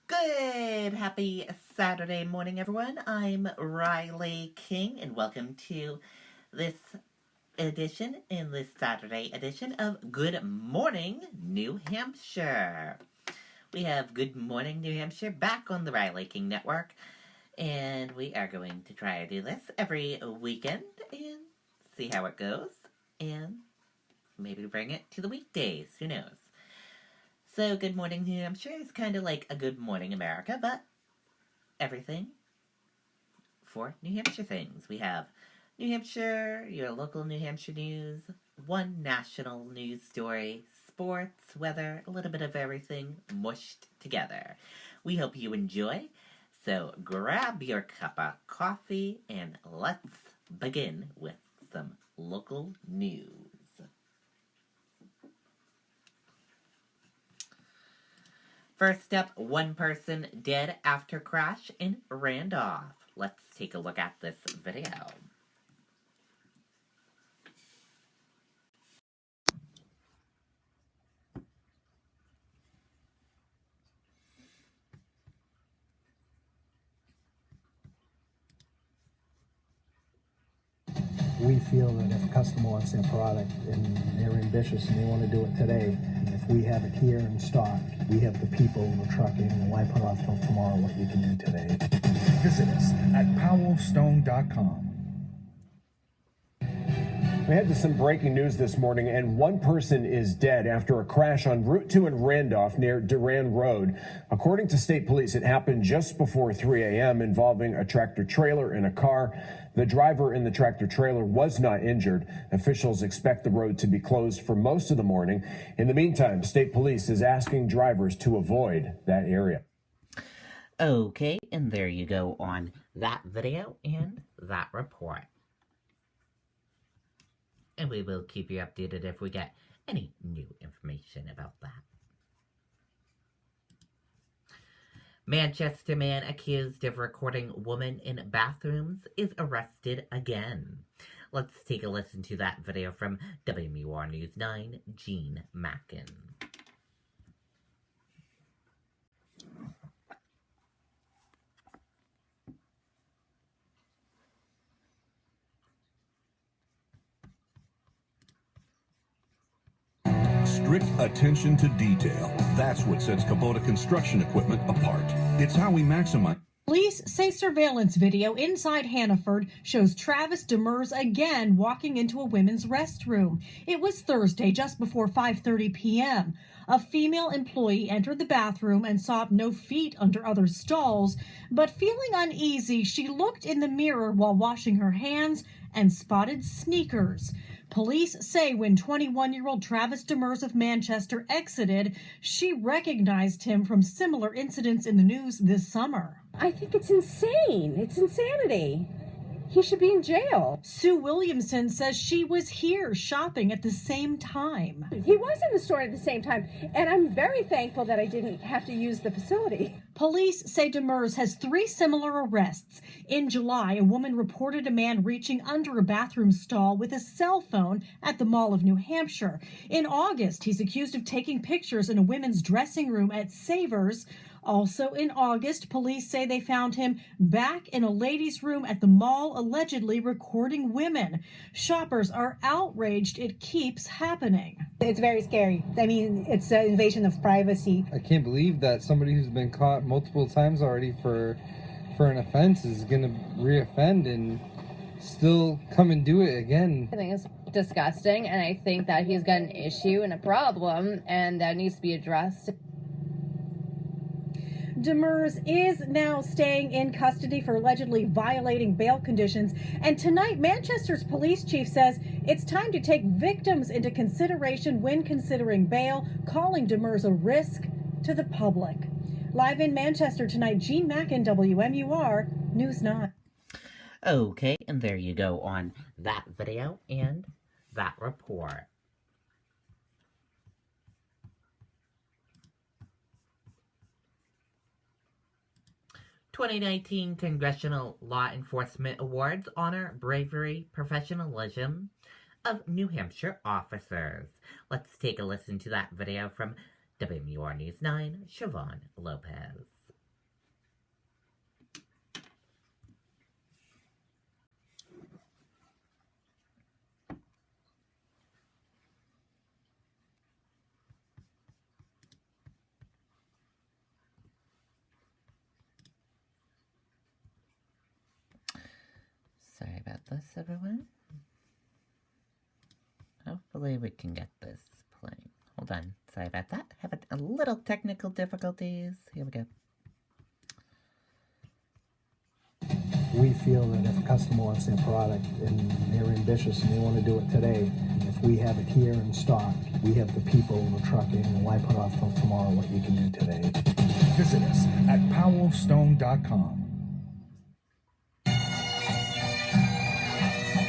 Good, happy Saturday morning, everyone. I'm Riley King, and welcome to this this Saturday edition of Good Morning, New Hampshire. We have Good Morning, New Hampshire back on the Riley King Network, and we are going to try to do this every weekend and see how it goes, and maybe bring it to the weekdays. Who knows? So, Good Morning New Hampshire is kind of like a Good Morning America, but everything for New Hampshire things. We have New Hampshire, your local New Hampshire news, one national news story, sports, weather, a little bit of everything mushed together. We hope you enjoy. So, grab your cup of coffee and let's begin with some local news. First up, one person dead after crash in Randolph. Let's take a look at this video. We feel that if a customer wants their product and they're ambitious and they want to do it today, if we have it here in stock, we have the people, the trucking, and why put off till tomorrow what you can do today? Visit us at powellstone.com. We had some breaking news this morning, and one person is dead after a crash on Route 2 in Randolph near Duran Road. According to state police, it happened just before 3 a.m. involving a tractor-trailer and a car. The driver in the tractor-trailer was not injured. Officials expect the road to be closed for most of the morning. In the meantime, state police is asking drivers to avoid that area. Okay, and there you go on that video and that report. And we will keep you updated if we get any new information about that. Manchester man accused of recording woman in bathrooms is arrested again. Let's take a listen to that video from WMUR News 9, Gene Mackin. Strict attention to detail. That's what sets Kubota construction equipment apart. It's how we maximize. Police say surveillance video inside Hannaford shows Travis Demers again walking into a women's restroom. It was Thursday, just before 5:30 p.m. A female employee entered the bathroom and saw no feet under other stalls, but feeling uneasy, she looked in the mirror while washing her hands and spotted sneakers. Police say when 21-year-old Travis Demers of Manchester exited, she recognized him from similar incidents in the news this summer. I think it's insane. It's insanity. He should be in jail. Sue Williamson says she was here shopping at the same time. He was in the store at the same time, and I'm very thankful that I didn't have to use the facility. Police say Demers has 3 similar arrests. In July, a woman reported a man reaching under a bathroom stall with a cell phone at the Mall of New Hampshire. In August, he's accused of taking pictures in a women's dressing room at Savers. Also in August, police say they found him back in a ladies' room at the mall, allegedly recording women. Shoppers are outraged it keeps happening. It's very scary. I mean, it's an invasion of privacy. I can't believe that somebody who's been caught multiple times already for an offense is going to reoffend and still come and do it again. I think it's disgusting, and I think that he's got an issue and a problem, and that needs to be addressed. Demers is now staying in custody for allegedly violating bail conditions. And tonight, Manchester's police chief says it's time to take victims into consideration when considering bail, calling Demers a risk to the public. Live in Manchester tonight, Gene Mackin, WMUR News 9. Okay, and there you go on that video and that report. 2019 Congressional Law Enforcement Awards honor bravery, professionalism of New Hampshire officers. Let's take a listen to that video from WMUR News 9, Siobhan Lopez. this, everyone? Hopefully we can get this playing. Hold on. Sorry about that. Having a little technical difficulties. Here we go. We feel that if a customer wants their product and they're ambitious and they want to do it today, if we have it here in stock, we have the people, the trucking, and why put off till tomorrow what you can do today? Visit us at powerofstone.com.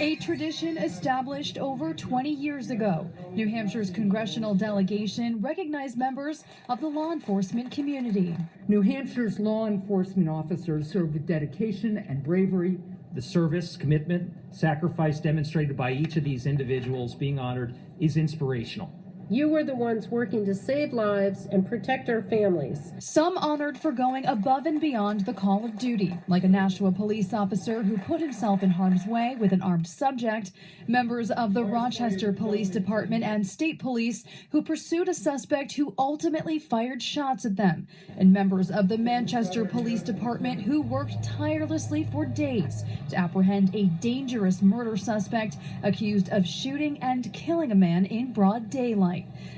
A tradition established over 20 years ago. New Hampshire's congressional delegation recognized members of the law enforcement community. New Hampshire's law enforcement officers serve with dedication and bravery. The service, commitment, sacrifice demonstrated by each of these individuals being honored is inspirational. You were the ones working to save lives and protect our families. Some honored for going above and beyond the call of duty, like a Nashua police officer who put himself in harm's way with an armed subject, members of the Rochester Police Department and state police who pursued a suspect who ultimately fired shots at them, and members of the Manchester Police Department who worked tirelessly for days to apprehend a dangerous murder suspect accused of shooting and killing a man in broad daylight.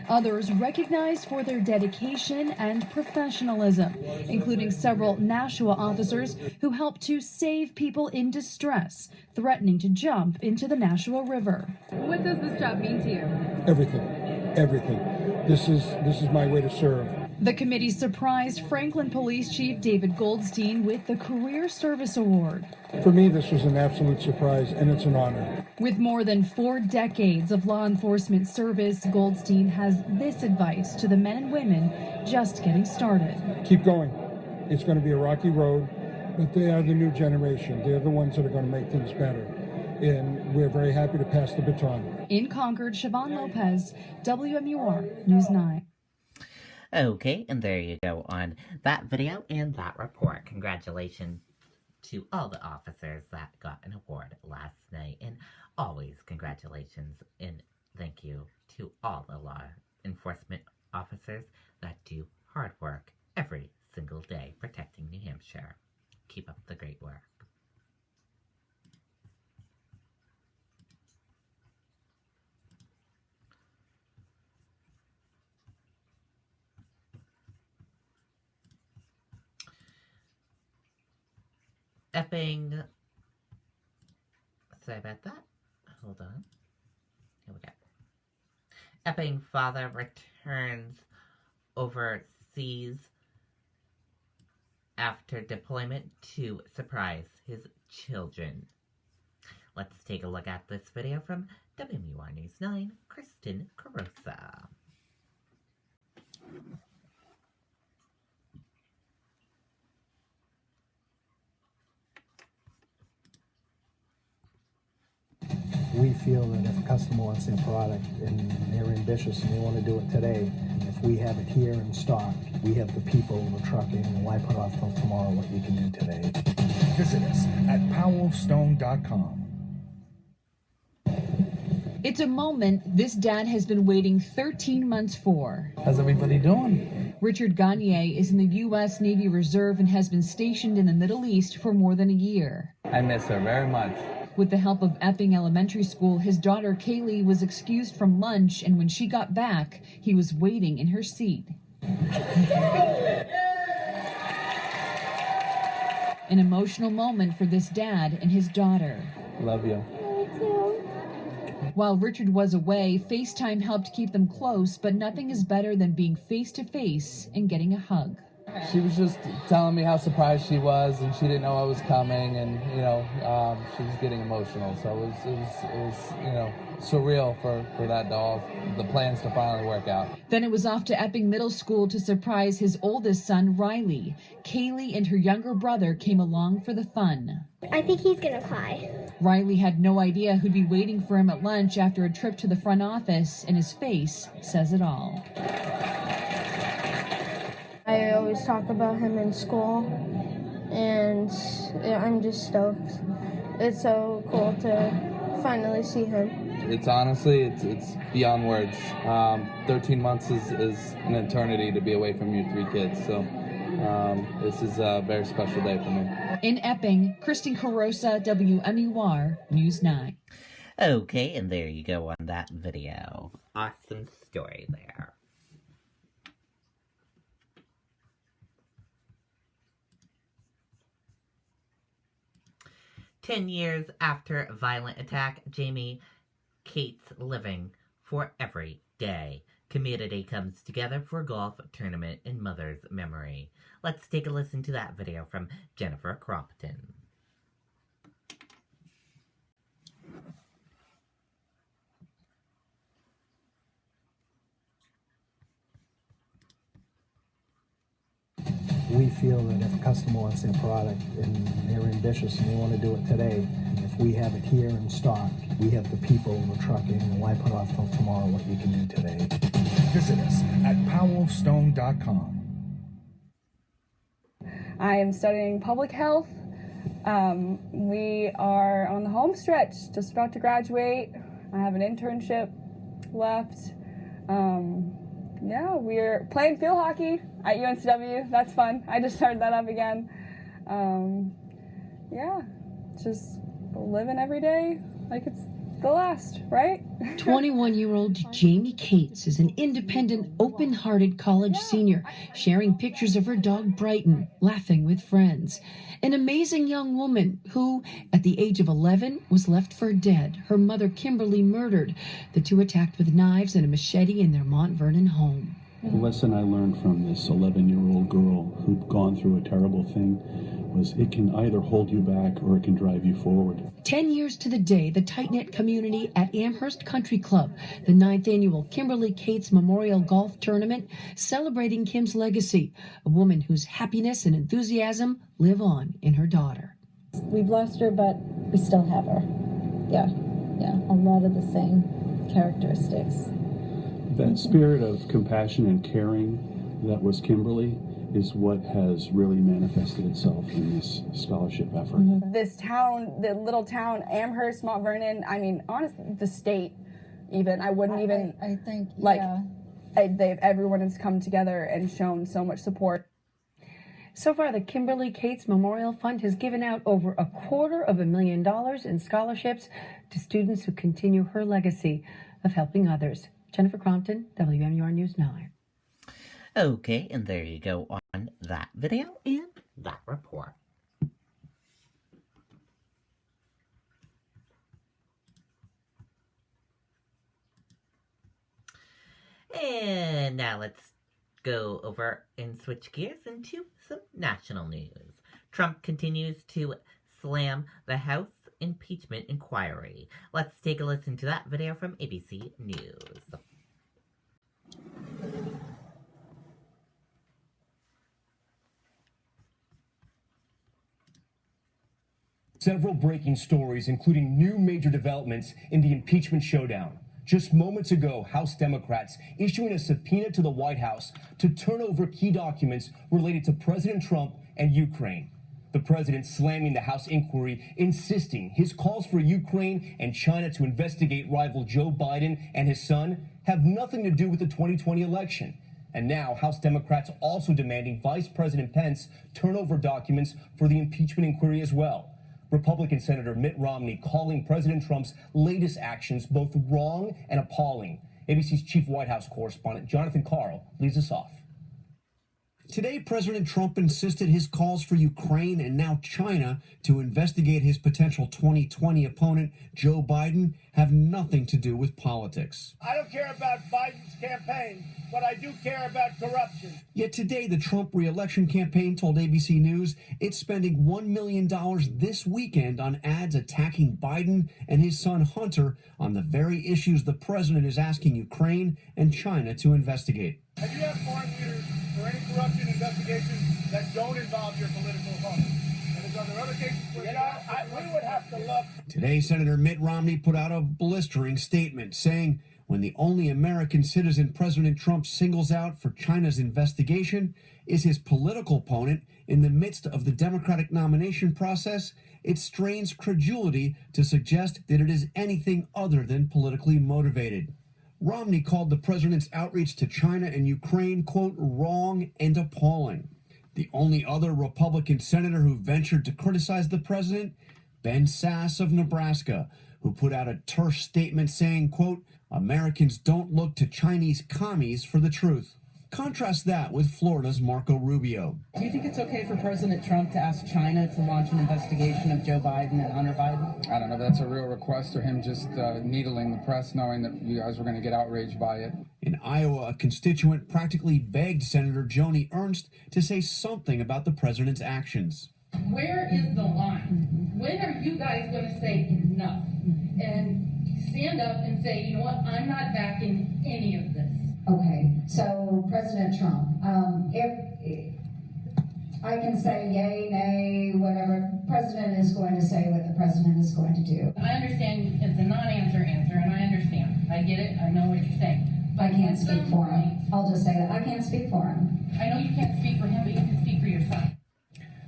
Others recognized for their dedication and professionalism, including several Nashua officers who helped to save people in distress, threatening to jump into the Nashua River. What does this job mean to you? Everything. This is my way to serve. The committee surprised Franklin Police Chief David Goldstein with the Career Service Award. For me, this was an absolute surprise, and it's an honor. With more than 4 decades of law enforcement service, Goldstein has this advice to the men and women just getting started. Keep going. It's going to be a rocky road, but they are the new generation. They're the ones that are going to make things better. And we're very happy to pass the baton. In Concord, Siobhan Lopez, WMUR News 9. Okay, and there you go on that video and that report. Congratulations to all the officers that got an award last night. And always congratulations and thank you to all the law enforcement officers that do hard work every single day protecting New Hampshire. Keep up the great work. Epping, sorry about that, hold on, here we go. Epping father returns overseas after deployment to surprise his children. Let's take a look at this video from WMUR News 9, Kristen Carosa. We feel that if a customer wants their product and they're ambitious and they want to do it today, if we have it here in stock, we have the people, the trucking, and why put off till tomorrow what you can do today? Visit us at powerofstone.com. It's a moment this dad has been waiting 13 months for. How's everybody doing? Richard Gagne is in the U.S. Navy Reserve and has been stationed in the Middle East for more than a year. I miss her very much. With the help of Epping Elementary School, his daughter Kaylee was excused from lunch, and when she got back, he was waiting in her seat. An emotional moment for this dad and his daughter. Love you. While Richard was away, FaceTime helped keep them close, but nothing is better than being face-to-face and getting a hug. She was just telling me how surprised she was, and she didn't know I was coming, and she was getting emotional. So it was surreal for that dog. The plans to finally work out. Then it was off to Epping Middle School to surprise his oldest son, Riley. Kaylee and her younger brother came along for the fun. I think he's gonna cry. Riley had no idea who'd be waiting for him at lunch after a trip to the front office, and his face says it all. I always talk about him in school, and I'm just stoked. It's so cool to finally see him. It's honestly, it's beyond words. 13 months is an eternity to be away from your 3 kids. So This is a very special day for me. In Epping, Kristen Carosa, WMUR News 9. Okay, and there you go on that video. Awesome story there. "10 years after violent attack, Jamie Kate's living for every day. Community comes together for golf tournament in mother's memory." Let's take a listen to that video from Jennifer Crompton. We feel that if a customer wants their product and they're ambitious and they want to do it today, if we have it here in stock, we have the people, the trucking, and why put off till tomorrow what you can do today? Visit us at powellstone.com. I am studying public health. We are on the home stretch, just about to graduate. I have an internship left. Yeah, we're playing field hockey at UNCW. That's fun. I just started that up again. Yeah, just living every day like it's the last, right? 21-year-old Jamie Cates is an independent, open-hearted college senior, sharing pictures of her dog Brighton, laughing with friends. An amazing young woman who, at the age of 11, was left for dead. Her mother, Kimberly, murdered. The two attacked with knives and a machete in their Mount Vernon home. The lesson I learned from this 11-year-old girl who'd gone through a terrible thing was it can either hold you back or it can drive you forward. 10 years to the day, the tight-knit community at Amherst Country Club, the 9th annual Kimberly Cates Memorial Golf Tournament, celebrating Kim's legacy, a woman whose happiness and enthusiasm live on in her daughter. We've lost her, but we still have her. Yeah, a lot of the same characteristics. That spirit of compassion and caring that was Kimberly is what has really manifested itself in this scholarship effort. This town, the little town, Amherst, Mount Vernon, I mean, honestly, the state even, I wouldn't even, I think, like, everyone has come together and shown so much support. So far, the Kimberly Cates Memorial Fund has given out over $250,000 in scholarships to students who continue her legacy of helping others. Jennifer Crompton, WMUR News 9. Okay, and there you go on that video and that report. And now let's go over and switch gears into some national news. Trump continues to slam the House impeachment inquiry. Let's take a listen to that video from ABC News. Several breaking stories, including new major developments in the impeachment showdown. Just moments ago, House Democrats issuing a subpoena to the White House to turn over key documents related to President Trump and Ukraine. The president slamming the House inquiry, insisting his calls for Ukraine and China to investigate rival Joe Biden and his son have nothing to do with the 2020 election. And now House Democrats also demanding Vice President Pence turn over documents for the impeachment inquiry as well. Republican Senator Mitt Romney calling President Trump's latest actions both wrong and appalling. ABC's chief White House correspondent Jonathan Karl leads us off. Today, President Trump insisted his calls for Ukraine and now China to investigate his potential 2020 opponent, Joe Biden, have nothing to do with politics. I don't care about Biden's campaign, but I do care about corruption. Yet today, the Trump re-election campaign told ABC News it's spending $1 million this weekend on ads attacking Biden and his son Hunter on the very issues the president is asking Ukraine and China to investigate. Have you had foreign leaders for any corruption investigations that don't involve your political opponent? And are there other cases where we would have to look. Today, Senator Mitt Romney put out a blistering statement saying when the only American citizen President Trump singles out for China's investigation is his political opponent in the midst of the Democratic nomination process, it strains credulity to suggest that it is anything other than politically motivated. Romney called the president's outreach to China and Ukraine, quote, wrong and appalling. The only other Republican senator who ventured to criticize the president, Ben Sass of Nebraska, who put out a terse statement saying, quote, Americans don't look to Chinese commies for the truth. Contrast that with Florida's Marco Rubio. Do you think it's okay for President Trump to ask China to launch an investigation of Joe Biden and Hunter Biden? I don't know. That's a real request, or him just needling the press, knowing that you guys were going to get outraged by it. In Iowa, a constituent practically begged Senator Joni Ernst to say something about the president's actions. Where is the line? When are you guys going to say enough and stand up and say, you know what, I'm not backing any of this? Okay, so President Trump, if I can say yay, nay, whatever, President is going to say what the president is going to do. I understand it's a non-answer answer, and I understand. I get it. I know what you're saying. I can't speak for him. I'll just say that. I can't speak for him. I know you can't speak for him, but you can speak for your son.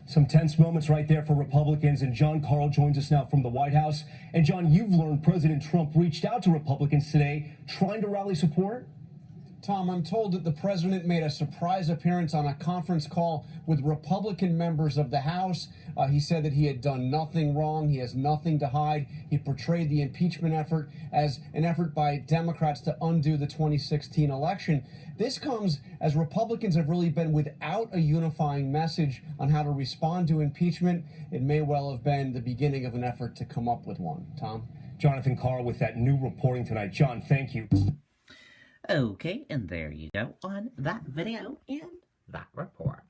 Some tense moments right there for Republicans, and John Carl joins us now from the White House. And John, you've learned President Trump reached out to Republicans today trying to rally support? Tom, I'm told that the president made a surprise appearance on a conference call with Republican members of the House. He said that he had done nothing wrong. He has nothing to hide. He portrayed the impeachment effort as an effort by Democrats to undo the 2016 election. This comes as Republicans have really been without a unifying message on how to respond to impeachment. It may well have been the beginning of an effort to come up with one. Tom? Jonathan Carl with that new reporting tonight. John, thank you. Okay, and there you go on that video and that report.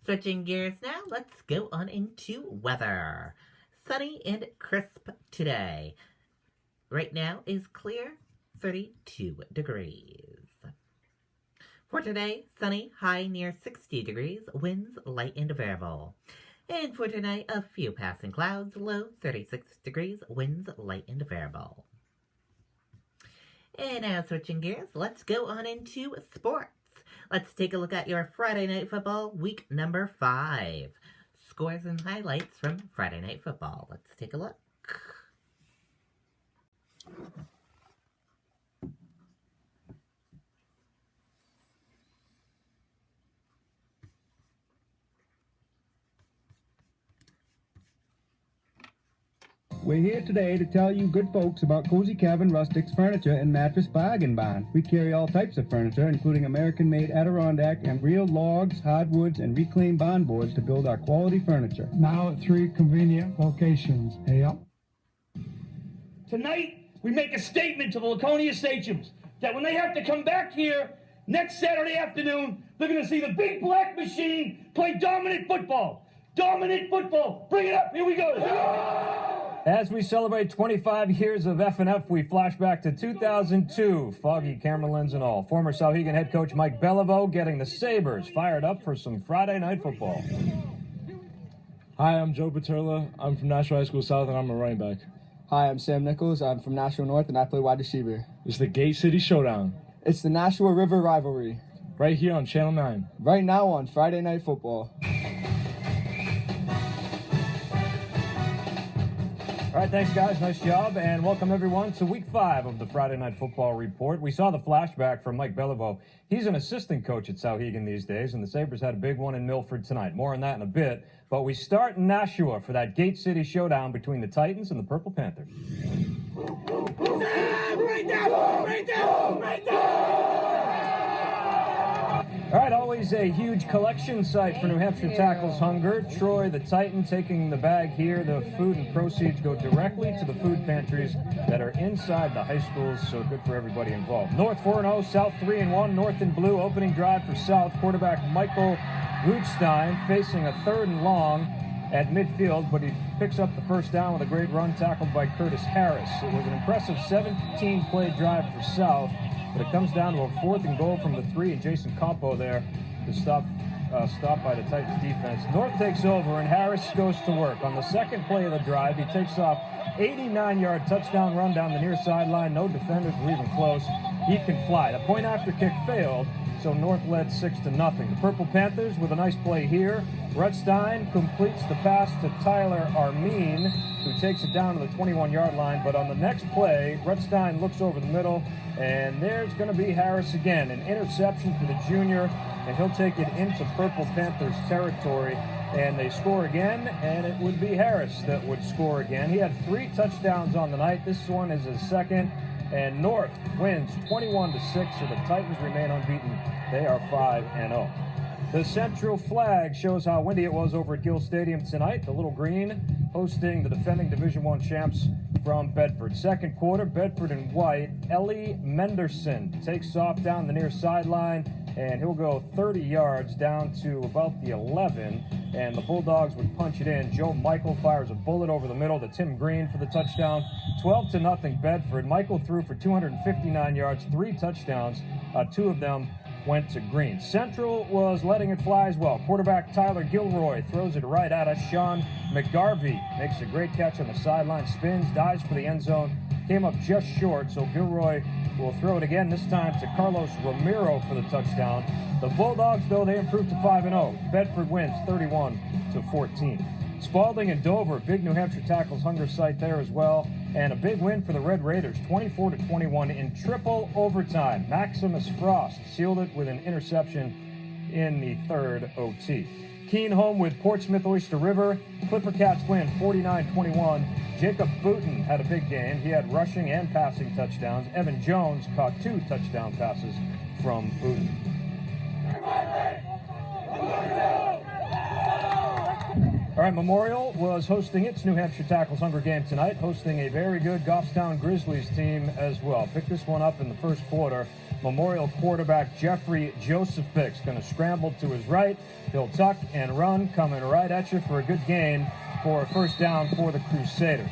Switching gears now, let's go on into weather. Sunny and crisp today. Right now is clear, 32 degrees. For today, sunny, high near 60 degrees, winds light and variable. And for tonight, a few passing clouds, low 36 degrees, winds light and variable. And now switching gears, let's go on into sports. Let's take a look at your Friday Night Football week number 5. Scores and highlights from Friday Night Football. Let's take a look. We're here today to tell you good folks about Cozy Cabin Rustics Furniture and Mattress Bargain Barn. We carry all types of furniture, including American-made Adirondack and real logs, hardwoods, and reclaimed barn boards to build our quality furniture. Now at 3 convenient locations. Yep. Tonight, we make a statement to the Laconia Sachems that when they have to come back here next Saturday afternoon, they're going to see the big black machine play dominant football. Dominant football. Bring it up. Here we go. As we celebrate 25 years of F&F, we flash back to 2002, foggy camera lens and all. Former Souhegan head coach Mike Beliveau getting the Sabres fired up for some Friday night football. Hi, I'm Joe Paterla. I'm from Nashua High School South, and I'm a running back. Hi, I'm Sam Nichols. I'm from Nashua North, and I play wide receiver. It's the Gate City Showdown. It's the Nashua River Rivalry. Right here on Channel 9. Right now on Friday Night Football. All right, thanks, guys. Nice job. And welcome, everyone, to Week 5 of the Friday Night Football Report. We saw the flashback from Mike Beliveau. He's an assistant coach at Souhegan these days, and the Sabres had a big one in Milford tonight. More on that in a bit. But we start in Nashua for that Gate City showdown between the Titans and the Purple Panthers. Right there! Right there! Right there! All right, always a huge collection site for New Hampshire Tackles Hunger. Troy, the Titan, taking the bag here. The food and proceeds go directly to the food pantries that are inside the high schools, so good for everybody involved. North 4-0, South 3-1, North in blue. Opening drive for South. Quarterback Michael Rudstein facing a 3rd and long at midfield, but he picks up the first down with a great run tackled by Curtis Harris. It was an impressive 17-play drive for South. But it comes down to a 4th and goal from the 3, and Jason Campo there to stop by the Titans defense. North takes over, and Harris goes to work. On the second play of the drive, he takes off 89-yard touchdown run down the near sideline. No defenders were even close. He can fly. The point after kick failed, so North led 6-0. The Purple Panthers with a nice play here. Rutstein completes the pass to Tyler Armin, who takes it down to the 21-yard line. But on the next play, Rutstein looks over the middle, and there's going to be Harris again. An interception for the junior, and he'll take it into Purple Panthers territory. And they score again, and it would be Harris that would score again. He had 3 touchdowns on the night. This one is his second. And North wins 21-6, so the Titans remain unbeaten. They are 5-0. The central flag shows how windy it was over at Gill Stadium tonight. The Little Green hosting the defending Division I champs from Bedford. Second quarter, Bedford in white. Ellie Menderson takes off down the near sideline, and he'll go 30 yards down to about the 11, and the Bulldogs would punch it in. Joe Michael fires a bullet over the middle to Tim Green for the touchdown. 12-0 Bedford. Michael threw for 259 yards, 3 touchdowns. 2 of them went to Green. Central was letting it fly as well. Quarterback Tyler Gilroy throws it right at us. Sean McGarvey makes a great catch on the sideline, spins, dives for the end zone, came up just short, so Gilroy will throw it again, this time to Carlos Ramiro for the touchdown. The Bulldogs, though, they improved to 5-0. Bedford wins 31-14. Spalding and Dover, big New Hampshire Tackles hunger site there as well. And a big win for the Red Raiders, 24-21 in triple overtime. Maximus Frost sealed it with an interception in the third OT. Keene home with Portsmouth Oyster River. Clipper Cats win 49-21. Jacob Booten had a big game. He had rushing and passing touchdowns. Evan Jones caught 2 touchdown passes from Booten. All right, Memorial was hosting its New Hampshire Tackles Hunger game tonight, hosting a very good Goffstown Grizzlies team as well. Picked this one up in the first quarter. Memorial quarterback Jeffrey Josephic's going to scramble to his right. He'll tuck and run, coming right at you for a good gain for a first down for the Crusaders.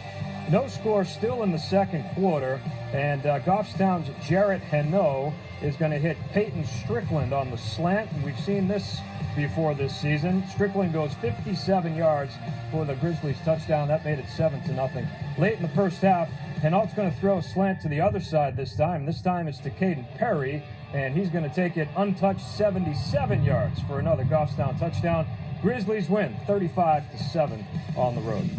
No score still in the second quarter, and Goffstown's Jarrett Heno is going to hit Peyton Strickland on the slant, and we've seen this before this season. Strickland goes 57 yards for the Grizzlies touchdown. That made it 7-0. Late in the first half, Hinault's going to throw a slant to the other side this time. This time it's to Caden Perry, and he's going to take it untouched 77 yards for another Goffstown touchdown. Grizzlies win 35-7 on the road.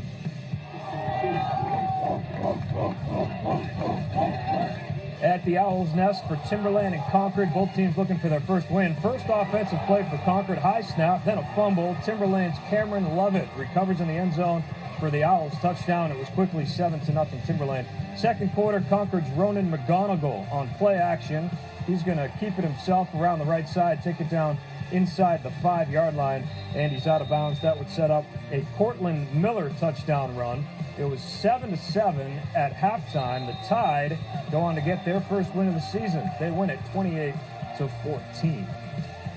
At the Owl's Nest for Timberland and Concord, both teams looking for their first win. First offensive play for Concord, high snap, then a fumble. Timberland's Cameron Lovett recovers in the end zone for the Owls touchdown. It was quickly 7-0 Timberland. Second quarter, Concord's Ronan McGonigal on play action. He's going to keep it himself around the right side, take it down inside the 5-yard line, and he's out of bounds. That would set up a Cortland Miller touchdown run. It was 7-7 at halftime. The Tide go on to get their first win of the season. They win it 28-14.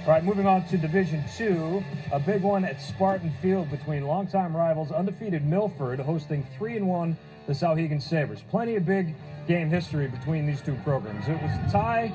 All right, moving on to Division II, a big one at Spartan Field between longtime rivals, undefeated Milford, hosting 3-1 the Souhegan Sabres. Plenty of big game history between these two programs. It was a tie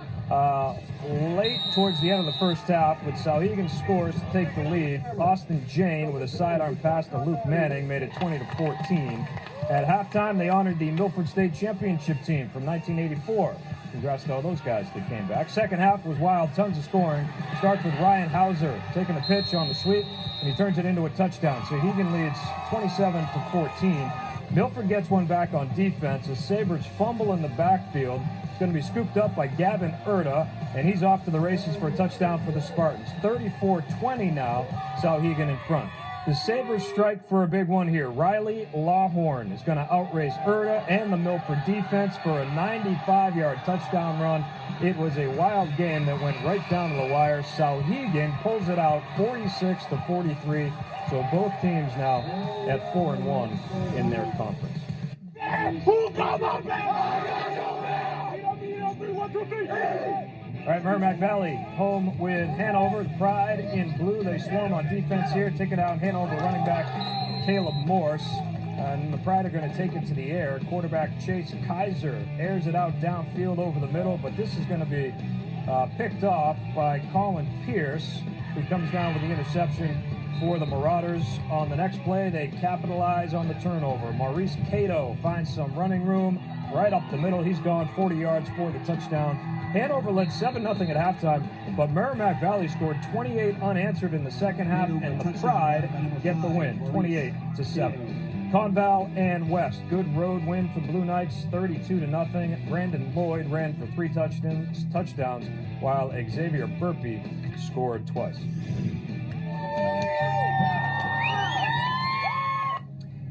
late towards the end of the first half, with Souhegan scores to take the lead. Austin Jane with a sidearm pass to Luke Manning made it 20-14. At halftime, they honored the Milford State Championship team from 1984. Congrats to all those guys that came back. Second half was wild, tons of scoring. Starts with Ryan Hauser taking the pitch on the sweep, and he turns it into a touchdown. Souhegan leads 27-14. Milford gets one back on defense. The Sabres fumble in the backfield. It's going to be scooped up by Gavin Erta, and he's off to the races for a touchdown for the Spartans. 34-20 now, Souhegan in front. The Sabres strike for a big one here. Riley Lawhorn is going to outrace Erta and the Milford defense for a 95-yard touchdown run. It was a wild game that went right down to the wire. Souhegan pulls it out 46-43. So both teams now at 4-1 in their conference. All right, Merrimack Valley home with Hanover. The Pride in blue. They swarm on defense here. Take it out. Hanover running back Caleb Morse. And the Pride are going to take it to the air. Quarterback Chase Kaiser airs it out downfield over the middle, but this is going to be picked off by Colin Pierce, who comes down with the interception for the Marauders. On the next play, they capitalize on the turnover. Maurice Cato finds some running room right up the middle. He's gone 40 yards for the touchdown. Hanover led 7-0 at halftime, but Merrimack Valley scored 28 unanswered in the second half, and the Pride get the win, 28-7. Conval and West, good road win for the Blue Knights, 32-0. Brandon Lloyd ran for 3 touchdowns, while Xavier Burpee scored twice.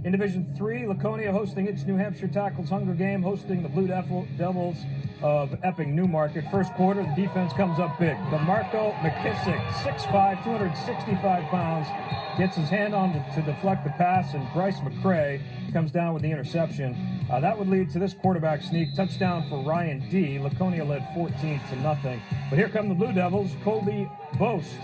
In Division 3, Laconia hosting its New Hampshire Tackles Hunger game, hosting the Blue Devils of Epping Newmarket. First quarter, the defense comes up big. DeMarco McKissick, 6'5", 265 pounds, gets his hand on to deflect the pass, and Bryce McCrae comes down with the interception. That would lead to this quarterback sneak. Touchdown for Ryan D. Laconia led 14-0. But here come the Blue Devils. Colby Boast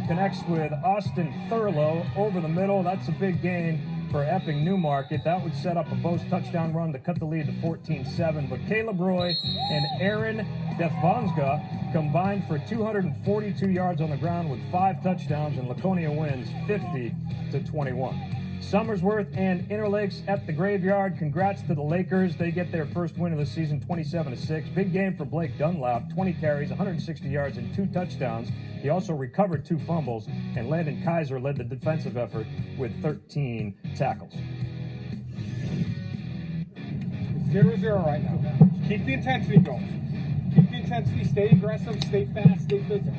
connects with Austin Thurlow over the middle. That's a big gain for Epping Newmarket. That would set up a Boast touchdown run to cut the lead to 14-7. But Caleb Roy and Aaron Defvonska combined for 242 yards on the ground with 5 touchdowns, and Laconia wins 50-21. Somersworth and Interlakes at the Graveyard. Congrats to the Lakers. They get their first win of the season, 27-6. Big game for Blake Dunlap, 20 carries, 160 yards, and 2 touchdowns. He also recovered 2 fumbles, and Landon Kaiser led the defensive effort with 13 tackles. 0-0 right now. Keep the intensity going. Keep the intensity. Stay aggressive. Stay fast. Stay physical.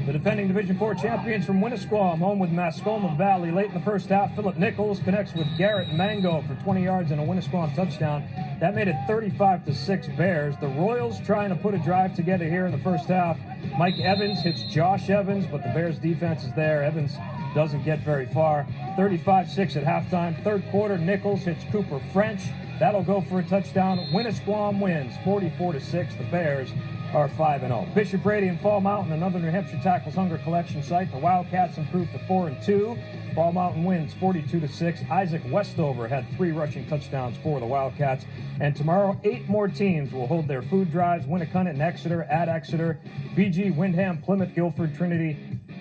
The defending Division 4 champions from Winnisquam, home with Mascoma Valley. Late in the first half, Philip Nichols connects with Garrett Mango for 20 yards and a Winnisquam touchdown. That made it 35-6 Bears. The Royals trying to put a drive together here in the first half. Mike Evans hits Josh Evans, but the Bears defense is there. Evans doesn't get very far. 35-6 at halftime. Third quarter, Nichols hits Cooper French. That'll go for a touchdown. Winnisquam wins 44-6. The Bears are 5-0. Bishop Brady and Fall Mountain, another New Hampshire Tackles Hunger collection site. The Wildcats improved to 4-2. Fall Mountain wins 42-6. Isaac Westover had 3 rushing touchdowns for the Wildcats. And tomorrow, 8 more teams will hold their food drives. Winnacunnet and Exeter at Exeter. BG, Windham, Plymouth, Guilford, Trinity,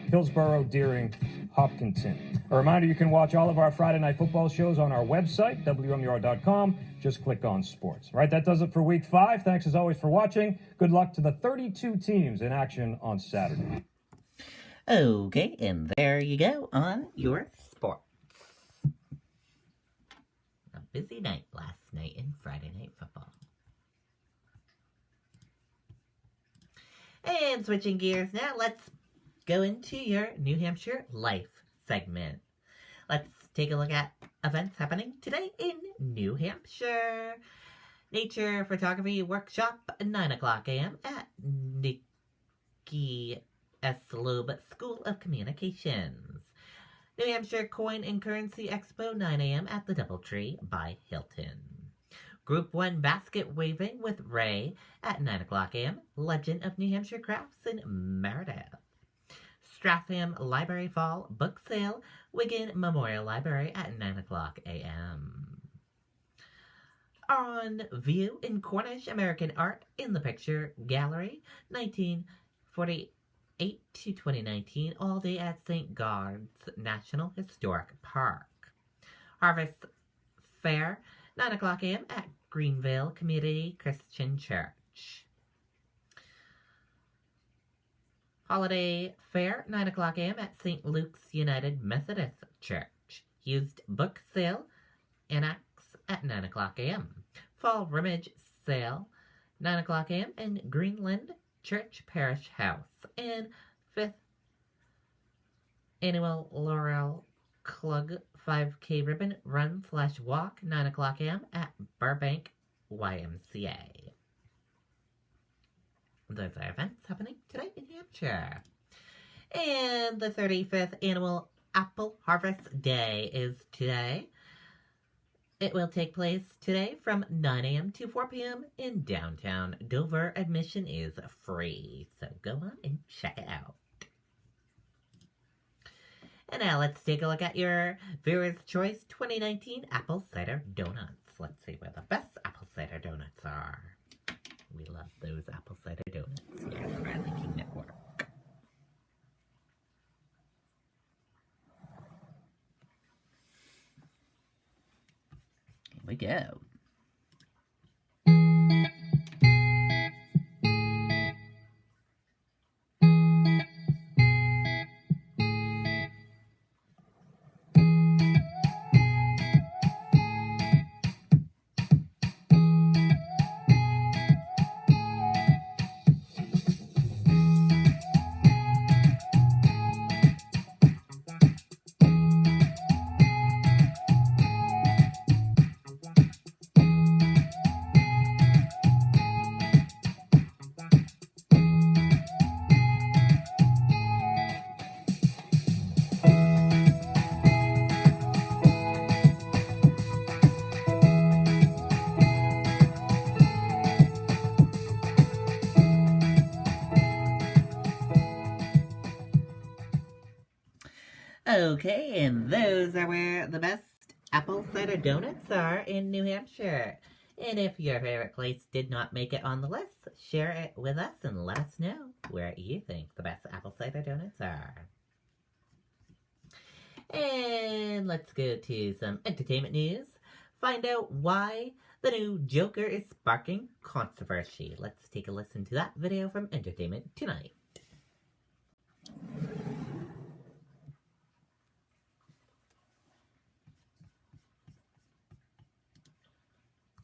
Hillsborough, Deering, Hopkinton. A reminder, you can watch all of our Friday Night Football shows on our website, WMUR.com. Just click on sports. All right, that does it for week 5. Thanks as always for watching. Good luck to the 32 teams in action on Saturday. Okay, and there you go on your sports. A busy night last night in Friday Night Football. And switching gears now, let's go into your New Hampshire Life segment. Let's take a look at events happening today in New Hampshire. Nature Photography Workshop, 9 o'clock a.m. at Nikki S. Loeb School of Communications. New Hampshire Coin and Currency Expo, 9 a.m. at the Doubletree by Hilton. Group 1 Basket Waving with Ray at 9 o'clock a.m. Legend of New Hampshire Crafts in Meredith. Stratham Library Fall Book Sale, Wigan Memorial Library at 9 o'clock a.m. On view in Cornish American Art in the Picture Gallery, 1948 to 2019, all day at St. Gard's National Historic Park. Harvest Fair, 9 o'clock a.m. at Greenvale Community Christian Church. Holiday Fair, 9 o'clock a.m. at St. Luke's United Methodist Church. Used Book Sale, Annex at 9 o'clock a.m. Fall Rummage Sale, 9 o'clock a.m. in Greenland Church Parish House. And 5th Annual Laurel Klug 5K Ribbon Run/Walk, 9 o'clock a.m. at Burbank YMCA. Those are events happening today in Hampshire. And the 35th Annual Apple Harvest Day is today. It will take place today from 9 a.m. to 4 p.m. in downtown Dover. Admission is free, so go on and check it out. And now let's take a look at your Viewer's Choice 2019 Apple Cider Donuts. Let's see where the best apple cider donuts are. We love those apple cider donuts here on the Riley King Network. Here we go. Okay, and those are where the best apple cider donuts are in New Hampshire. And if your favorite place did not make it on the list, share it with us and let us know where you think the best apple cider donuts are. And let's go to some entertainment news. Find out why the new Joker is sparking controversy. Let's take a listen to that video from Entertainment Tonight.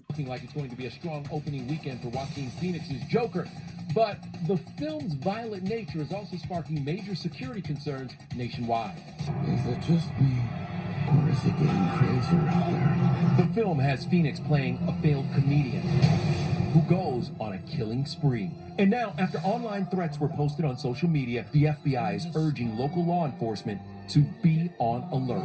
Looking like it's going to be a strong opening weekend for Joaquin Phoenix's Joker. But the film's violent nature is also sparking major security concerns nationwide. Is it just me, or is it getting crazier out there? The film has Phoenix playing a failed comedian who goes on a killing spree. And now, after online threats were posted on social media, the FBI is urging local law enforcement to be on alert.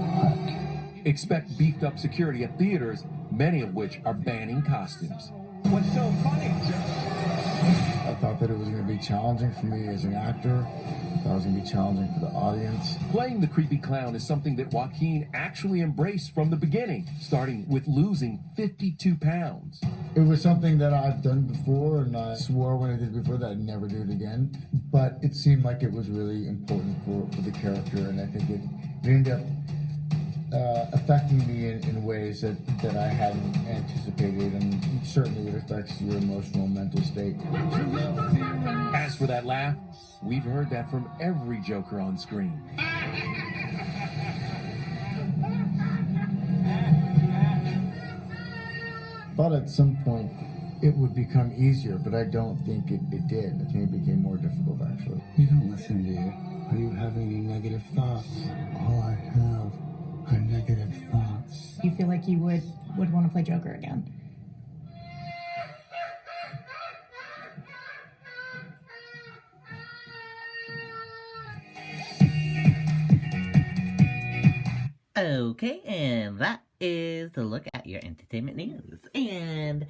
Expect beefed up security at theaters, many of which are banning costumes. What's so funny? I thought that it was going to be challenging for me as an actor. I thought it was going to be challenging for the audience. Playing the creepy clown is something that Joaquin actually embraced from the beginning, starting with losing 52 pounds. It was something that I've done before, and I swore when I did it before that I'd never do it again. But it seemed like it was really important for the character, and I think it ended up affecting me in ways that I hadn't anticipated, and certainly it affects your emotional and mental state. As for that laugh, we've heard that from every Joker on screen. Thought at some point it would become easier, but I don't think it did. I think it became more difficult, actually. You don't listen, do you? Are you having any negative thoughts? All I have are negative thoughts. You feel like you would want to play Joker again? Okay, and that is a look at your entertainment news. And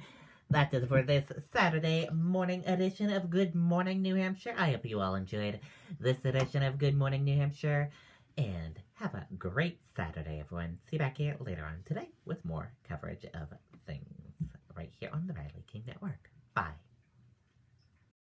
that does it for this Saturday morning edition of Good Morning New Hampshire. I hope you all enjoyed this edition of Good Morning New Hampshire. And have a great Saturday, everyone. See you back here later on today with more coverage of things right here on the Riley King Network. Bye.